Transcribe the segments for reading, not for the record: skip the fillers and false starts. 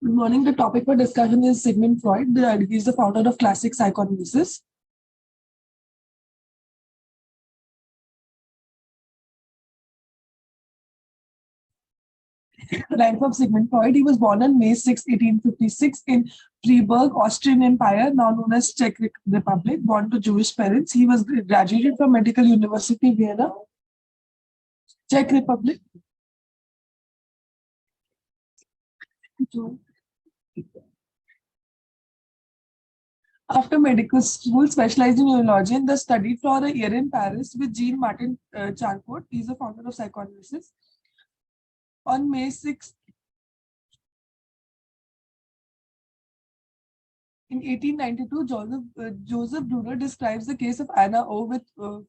Good morning. The topic for discussion is Sigmund Freud. He is the founder of classic psychoanalysis. The life of Sigmund Freud. He was born on May 6, 1856 in Freiburg, Austrian Empire, now known as Czech Republic. Born to Jewish parents. He was graduated from Medical University, Vienna, Czech Republic. After medical school, specialized in neurology and studied for a year in Paris with Jean-Martin Charcot. He is the founder of psychoanalysis. On May 6, in 1892, Joseph Brunner describes the case of Anna O with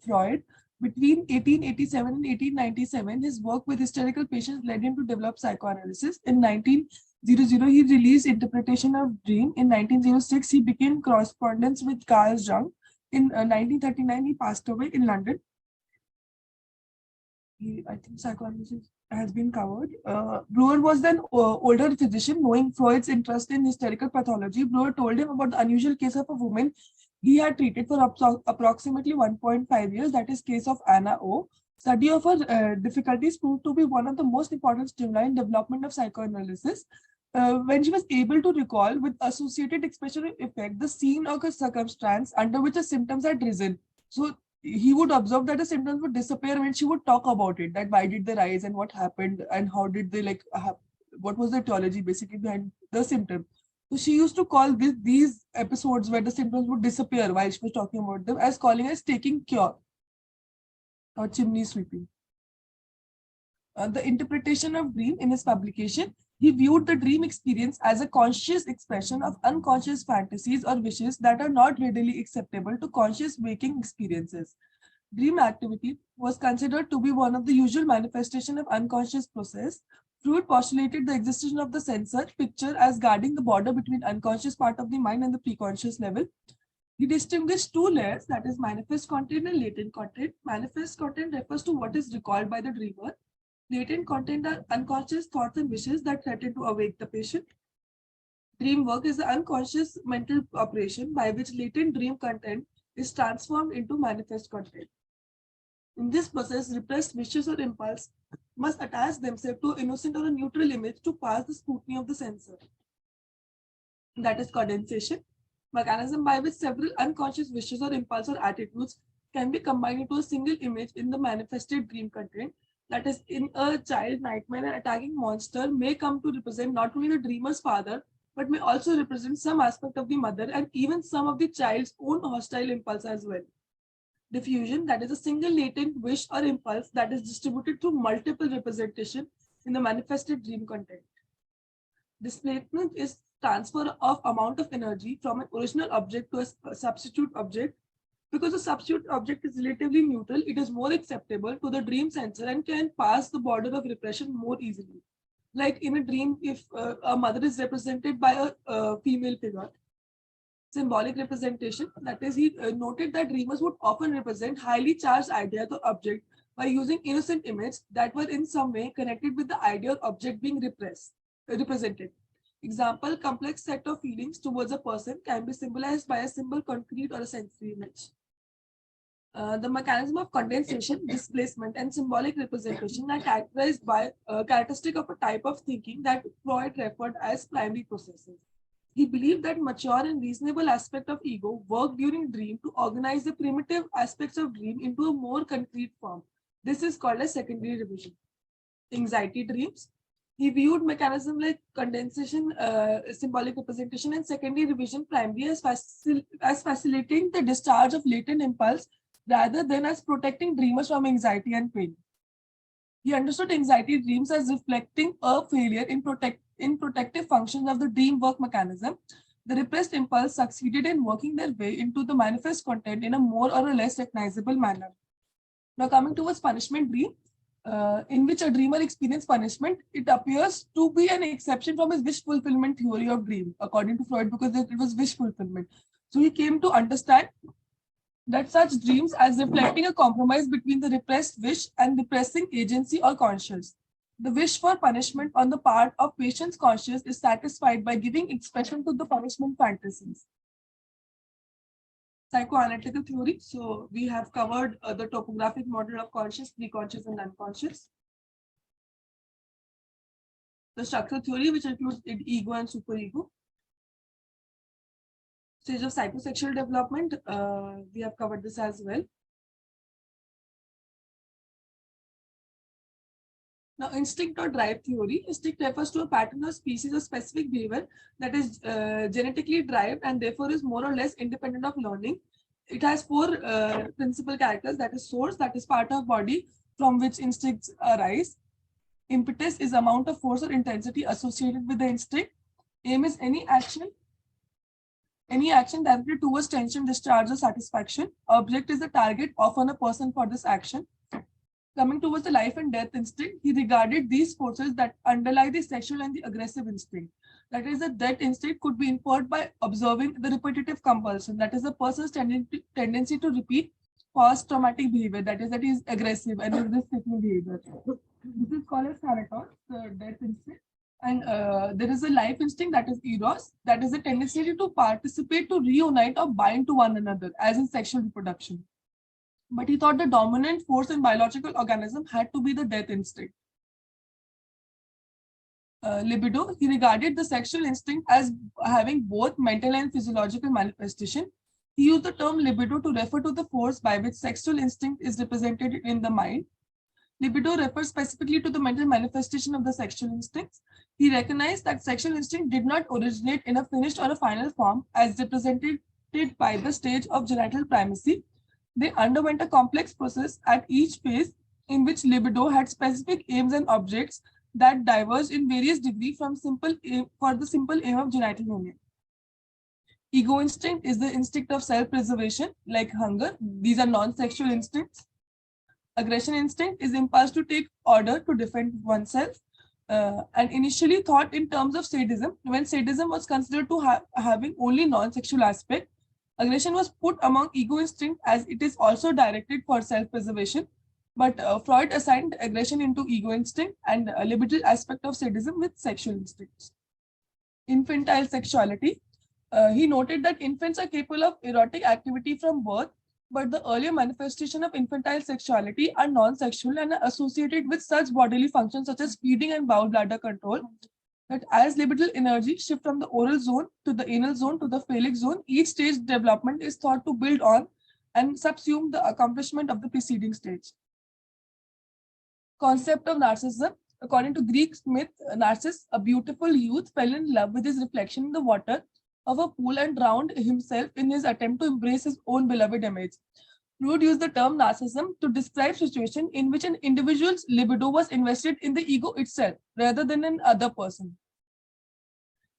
Freud. Between 1887 and 1897, his work with hysterical patients led him to develop psychoanalysis. In 1900, he released Interpretation of Dream. In 1906, he began correspondence with Carl Jung. In 1939, he passed away in London. I think psychoanalysis has been covered. Breuer was then older physician. Knowing Freud's interest in hysterical pathology, Breuer told him about the unusual case of a woman he had treated for approximately 1.5 years, that is case of Anna O. Study of her difficulties proved to be one of the most important stimuli in development of psychoanalysis. When she was able to recall with associated expression effect the scene or circumstance under which the symptoms had risen. So he would observe that the symptoms would disappear when she would talk about it, that why did they rise and what happened and how did they what was the etiology basically behind the symptom. So she used to call these episodes where the symptoms would disappear while she was talking about them as calling as taking cure or chimney sweeping. The interpretation of dream in his publication, he viewed the dream experience as a conscious expression of unconscious fantasies or wishes that are not readily acceptable to conscious waking experiences. Dream activity was considered to be one of the usual manifestations of unconscious process. Freud postulated the existence of the sensor picture as guarding the border between unconscious part of the mind and the preconscious level. He distinguished two layers, that is manifest content and latent content. Manifest content refers to what is recalled by the dreamer. Latent content are unconscious thoughts and wishes that threaten to awake the patient. Dream work is the unconscious mental operation by which latent dream content is transformed into manifest content. In this process, repressed wishes or impulse must attach themselves to innocent or a neutral image to pass the scrutiny of the censor. That is condensation, mechanism by which several unconscious wishes or impulse or attitudes can be combined into a single image in the manifested dream content. That is, in a child nightmare, an attacking monster may come to represent not only the dreamer's father, but may also represent some aspect of the mother and even some of the child's own hostile impulse as well. Diffusion, that is a single latent wish or impulse that is distributed through multiple representation in the manifested dream content. Displacement is transfer of amount of energy from an original object to a substitute object. Because the substitute object is relatively neutral, it is more acceptable to the dream censor and can pass the border of repression more easily. Like in a dream, if a mother is represented by a female figure. Symbolic representation, that is, he noted that dreamers would often represent highly charged ideas or object by using innocent images that were in some way connected with the idea or object being represented. Example, complex set of feelings towards a person can be symbolized by a symbol, concrete, or a sensory image. The mechanism of condensation, displacement, and symbolic representation are characterized by a characteristic of a type of thinking that Freud referred as primary processes. He believed that mature and reasonable aspect of ego work during dream to organize the primitive aspects of dream into a more concrete form. This is called as secondary revision. Anxiety dreams. He viewed mechanism like condensation, symbolic representation, and secondary revision primary as facilitating the discharge of latent impulse rather than as protecting dreamers from anxiety and pain. He understood anxiety dreams as reflecting a failure in protective functions of the dream work mechanism. The repressed impulse succeeded in working their way into the manifest content in a more or less recognizable manner. Now coming towards punishment dream, in which a dreamer experiences punishment, it appears to be an exception from his wish fulfillment theory of dream, according to Freud, because it was wish fulfillment. So he came to understand that such dreams as reflecting a compromise between the repressed wish and repressing agency or conscience. The wish for punishment on the part of patient's conscious is satisfied by giving expression to the punishment fantasies. Psychoanalytical theory. So we have covered the topographic model of conscious, preconscious, and unconscious. The structural theory, which includes ego and superego. Stage of psychosexual development. We have covered this as well. Now, instinct or drive theory. Instinct refers to a pattern or species of specific behavior that is genetically derived and therefore is more or less independent of learning. It has four principal characters, that is source, that is part of body from which instincts arise. Impetus is amount of force or intensity associated with the instinct. Aim is any action directed towards tension, discharge, or satisfaction. Object is the target, often a person for this action. Coming towards the life and death instinct, he regarded these forces that underlie the sexual and the aggressive instinct. That is, the death instinct could be inferred by observing the repetitive compulsion. That is, a person's tendency to repeat past traumatic behavior. That is aggressive and is risk-taking behavior. This is called as thanatos, the death instinct. And there is a life instinct, that is eros. That is the tendency to participate, to reunite, or bind to one another, as in sexual reproduction. But he thought the dominant force in biological organism had to be the death instinct. Libido, he regarded the sexual instinct as having both mental and physiological manifestation. He used the term libido to refer to the force by which sexual instinct is represented in the mind. Libido refers specifically to the mental manifestation of the sexual instincts. He recognized that sexual instinct did not originate in a finished or a final form as represented by the stage of genital primacy. They underwent a complex process at each phase in which libido had specific aims and objects that diverged in various degrees from the simple aim of genital union. Ego instinct is the instinct of self-preservation, like hunger. These are non-sexual instincts. Aggression instinct is impulse to take order to defend oneself, and initially thought in terms of sadism. When sadism was considered to having only non-sexual aspect, aggression was put among ego instinct as it is also directed for self-preservation. But Freud assigned aggression into ego instinct and a libidinal aspect of sadism with sexual instincts. Infantile sexuality. He noted that infants are capable of erotic activity from birth, but the earlier manifestation of infantile sexuality are non-sexual and are associated with such bodily functions such as feeding and bowel bladder control, that as libidinal energy shift from the oral zone to the anal zone to the phallic zone, each stage development is thought to build on and subsume the accomplishment of the preceding stage. Concept of narcissism. According to Greek myth, Narcissus, a beautiful youth, fell in love with his reflection in the water of a pool and drowned himself in his attempt to embrace his own beloved image. Freud used the term narcissism to describe situation in which an individual's libido was invested in the ego itself rather than an other person.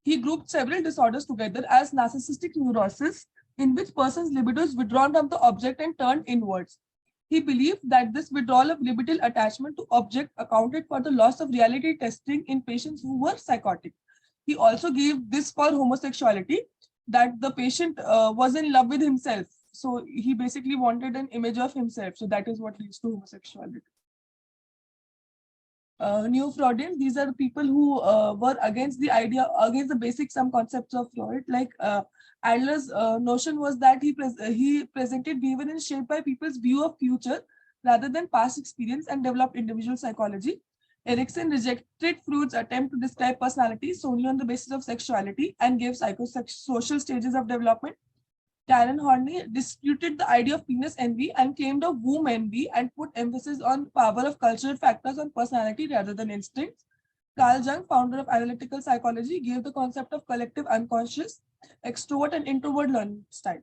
He grouped several disorders together as narcissistic neurosis, in which person's libido is withdrawn from the object and turned inwards. He believed that this withdrawal of libidinal attachment to object accounted for the loss of reality testing in patients who were psychotic. He also gave this for homosexuality, that the patient was in love with himself. So he basically wanted an image of himself. So that is what leads to homosexuality. Neo-Freudians, these are people who were against the basic some concepts of Freud. Like Adler's notion was that he presented behavior is shaped by people's view of future rather than past experience and developed individual psychology. Erikson rejected Freud's attempt to describe personality solely on the basis of sexuality and gave psychosocial stages of development. Karen Horney disputed the idea of penis envy and claimed a womb envy and put emphasis on power of cultural factors on personality rather than instincts. Carl Jung, founder of analytical psychology, gave the concept of collective unconscious, extrovert and introvert learning style.